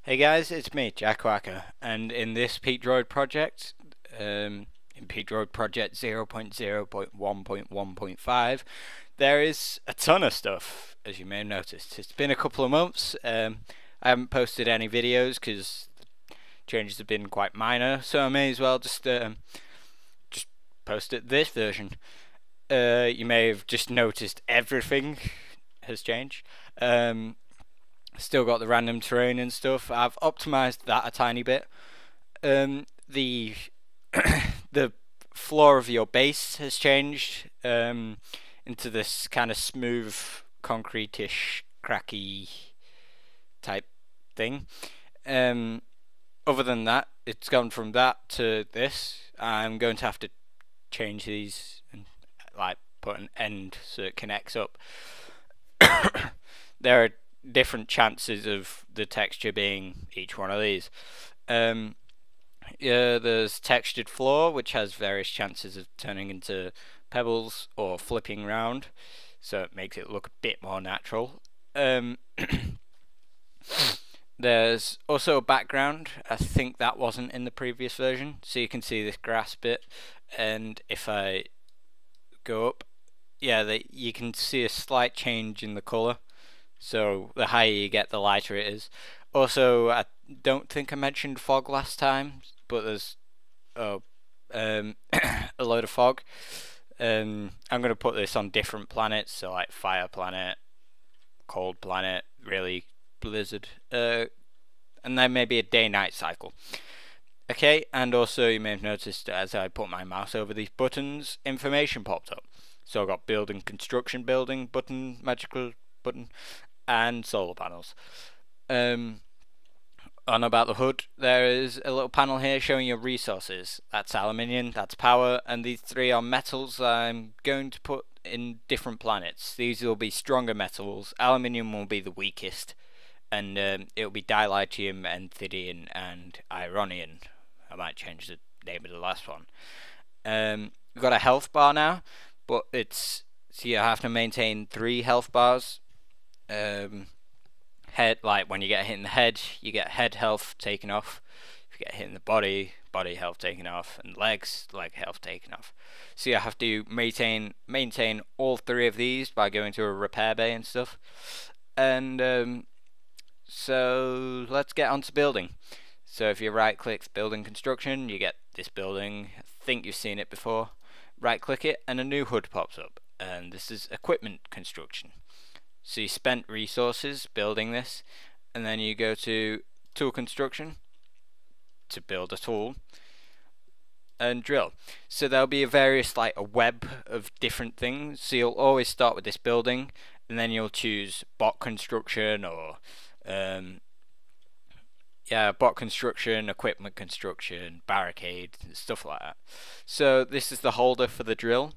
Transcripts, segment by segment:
Hey guys, it's me, Jack Wacker, and in this Peak Droid project, in Peak Droid Project 0.0.1.1.5, there is a ton of stuff, as you may have noticed. It's been a couple of months. I haven't posted any videos because changes have been quite minor, so I may as well just post it this version. You may have just noticed everything has changed. Still got the random terrain and stuff. I've optimized that a tiny bit. The the floor of your base has changed into this kind of smooth, concrete-ish, cracky type thing. Um, Other than that, it's gone from that to this. I'm going to have to change these and like put an end so it connects up. There are different chances of the texture being each one of these. Um, yeah, there's textured floor, which has various chances of turning into pebbles or flipping round, so it makes it look a bit more natural. Um, there's also a background. I think that wasn't in the previous version, so you can see this grass bit. And if I go up, yeah, you can see a slight change in the color. So the higher you get, the lighter it is. Also, I don't think I mentioned fog last time, but there's oh, a load of fog. I'm going to put this on different planets, so like fire planet, cold planet, really blizzard, and then maybe a day-night cycle. Okay, and also you may have noticed as I put my mouse over these buttons, information popped up. So I got building, construction, building button, magical button, and solar panels. Um, on about the hood, there is a little panel here showing your resources. That's aluminium, that's power, and these three are metals I'm going to put in different planets. These will be stronger metals. Aluminium will be the weakest, and it will be dilithium, enthidium, and ironium. I might change the name of the last one. We've got a health bar now, but it's so you have to maintain 3 health bars. Head, like when you get hit in the head, you get head health taken off. If you get hit in the body, body health taken off, and legs, leg health taken off. So you have to maintain all 3 of these by going to a repair bay and stuff. And so let's get on to building. So if you right click building construction, you get this building. I think you've seen it before. Right click it and a new HUD pops up, and this is equipment construction. So you spent resources building this, and then you go to tool construction to build a tool and drill. So there'll be a web of different things. So you'll always start with this building, and then you'll choose bot construction or bot construction, equipment construction, barricade, stuff like that. So this is the holder for the drill.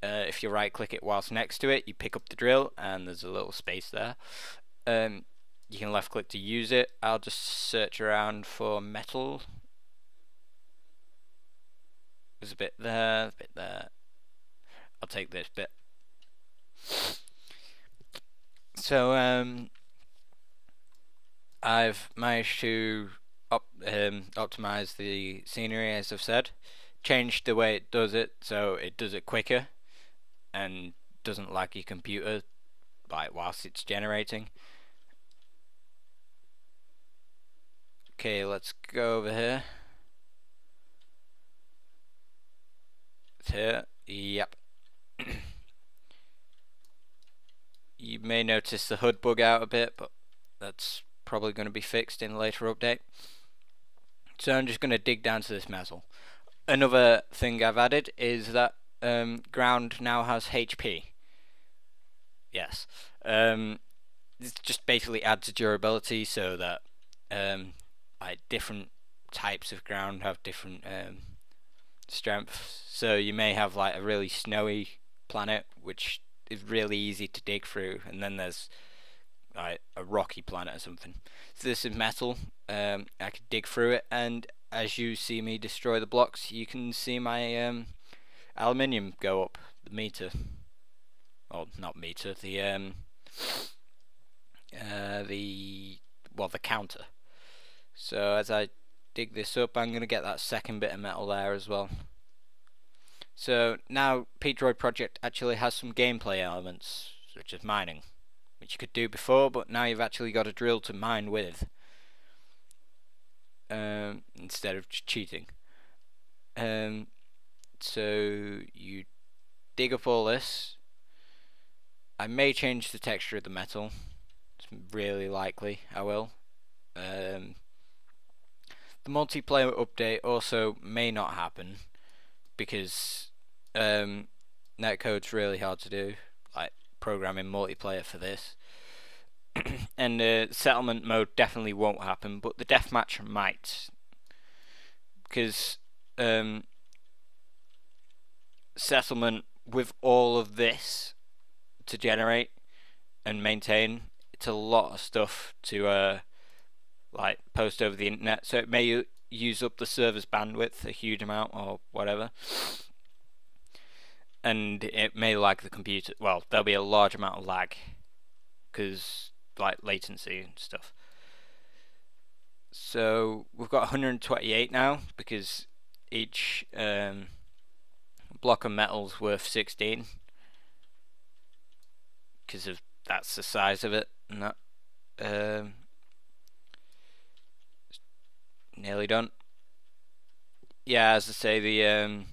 If you right click it whilst next to it, you pick up the drill and there's a little space there. You can left click to use it. I'll just search around for metal. There's a bit there, a bit there. I'll take this bit. So I've managed to optimize the scenery, as I've said. Changed the way it does it, so it does it quicker and doesn't lag your computer whilst it's generating. Okay, let's go over here. It's here. Yep. You may notice the HUD bug out a bit, but that's probably going to be fixed in a later update. So I'm just going to dig down to this metal. Another thing I've added is that ground now has HP. Yes. This just basically adds durability so that like different types of ground have different strengths. So you may have like a really snowy planet which is really easy to dig through, and then there's like a rocky planet or something. So this is metal. I could dig through it, and as you see me destroy the blocks, you can see my aluminium go up the meter. Well, not meter. The counter. So as I dig this up, I'm going to get that second bit of metal there as well. So now P.E.E.A.C project actually has some gameplay elements, such as mining, which you could do before, but now you've actually got a drill to mine with, instead of just cheating. So you dig up all this. I may change the texture of the metal. It's really likely I will. The multiplayer update also may not happen because netcode's really hard to do, like programming multiplayer for this. And settlement mode definitely won't happen, but the deathmatch might, because settlement with all of this to generate and maintain, it's a lot of stuff to like post over the internet, so it may use up the server's bandwidth a huge amount or whatever, and it may lag the computer. Well, there'll be a large amount of lag because like latency and stuff. So we've got 128 now because each block of metal's worth 16 because of that's the size of it, and that nearly done. Yeah, as I say, the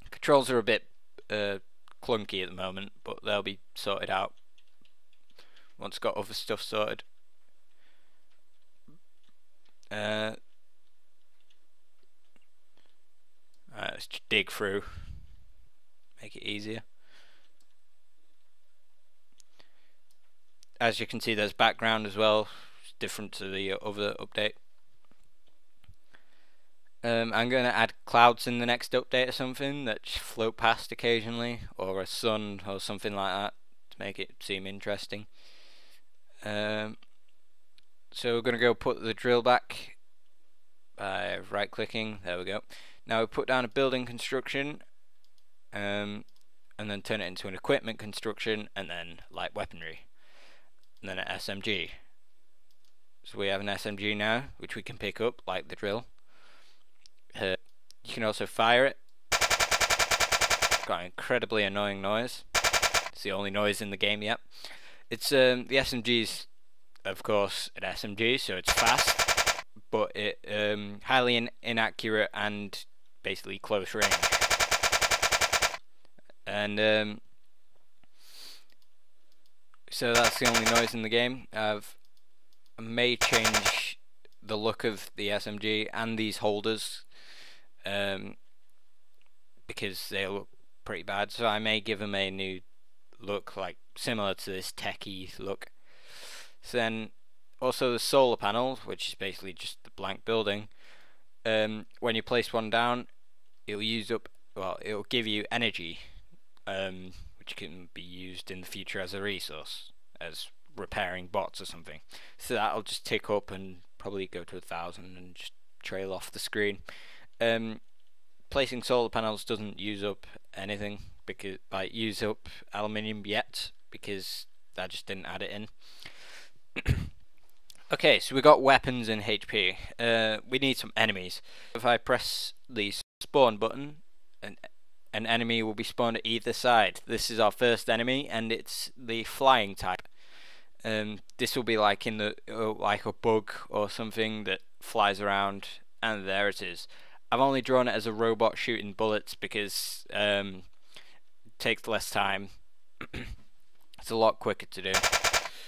controls are a bit clunky at the moment, but they'll be sorted out once I've got other stuff sorted. Let's just dig through, make it easier. As you can see, there's background as well, it's different to the other update. I'm going to add clouds in the next update or something that just float past occasionally, or a sun or something like that to make it seem interesting. So we're going to go put the drill back by right clicking. There we go. Now we put down a building construction, and then turn it into an equipment construction, and then light weaponry, and then an SMG. So we have an SMG now, which we can pick up like the drill. You can also fire it. It's got an incredibly annoying noise. It's the only noise in the game yet. It's the SMG's, of course, an SMG, so it's fast, but it highly inaccurate and basically close range. And so that's the only noise in the game. I may change the look of the SMG and these holders, because they look pretty bad, so I may give them a new look, like similar to this techie look. So then also the solar panel, which is basically just the blank building, when you place one down, it'll use up, well, it'll give you energy, which can be used in the future as a resource, as repairing bots or something. So that'll just tick up and probably go to 1,000 and just trail off the screen. Placing solar panels doesn't use up anything, because use up aluminium yet, because I just didn't add it in. Okay, so we got weapons and HP. We need some enemies. If I press the spawn button, an enemy will be spawned at either side. This is our first enemy, and it's the flying type. This will be like in the like a bug or something that flies around, and there it is. I've only drawn it as a robot shooting bullets because it takes less time. It's a lot quicker to do.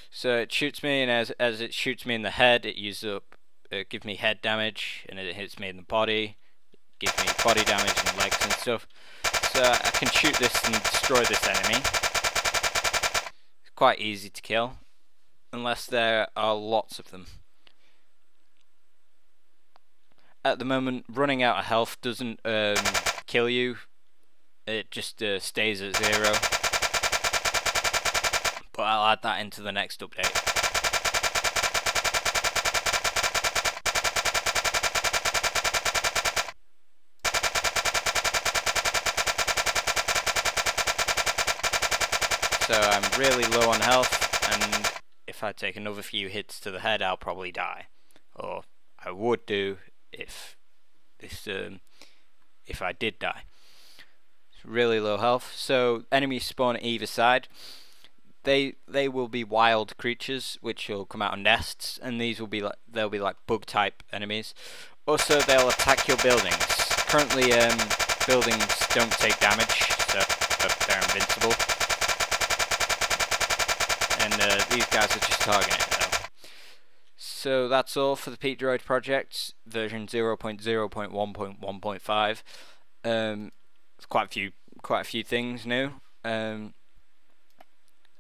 So it shoots me, and as it shoots me in the head, it gives me head damage, and it hits me in the body, gives me body damage and legs and stuff. So I can shoot this and destroy this enemy. It's quite easy to kill, unless there are lots of them. At the moment, running out of health doesn't kill you, it just stays at 0. But I'll add that into the next update. So I'm really low on health, and if I take another few hits to the head, I'll probably die. Or I would do if this if I did die. Really low health. So enemies spawn at either side. They will be wild creatures which will come out of nests, and these will be like they'll be like bug type enemies. Also, they'll attack your buildings. Currently, buildings don't take damage, so they're invincible. And these guys are just targeting it though. So that's all for the P.E.E.A.C droid project, version 0.0.1.1.5. It's quite a few things new. And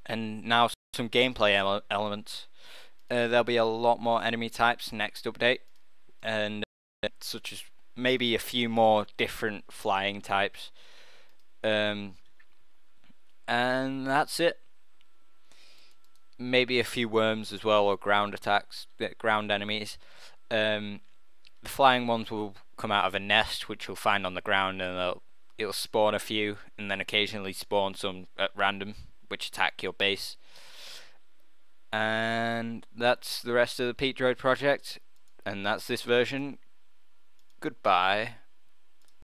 now some gameplay elements. There'll be a lot more enemy types next update, and such as maybe a few more different flying types. And that's it. Maybe a few worms as well, or ground attacks, ground enemies. The flying ones will come out of a nest, which you'll find on the ground, and it'll spawn a few, and then occasionally spawn some at random, which attack your base. And that's the rest of the P.E.E.A.C droid project, and that's this version. Goodbye.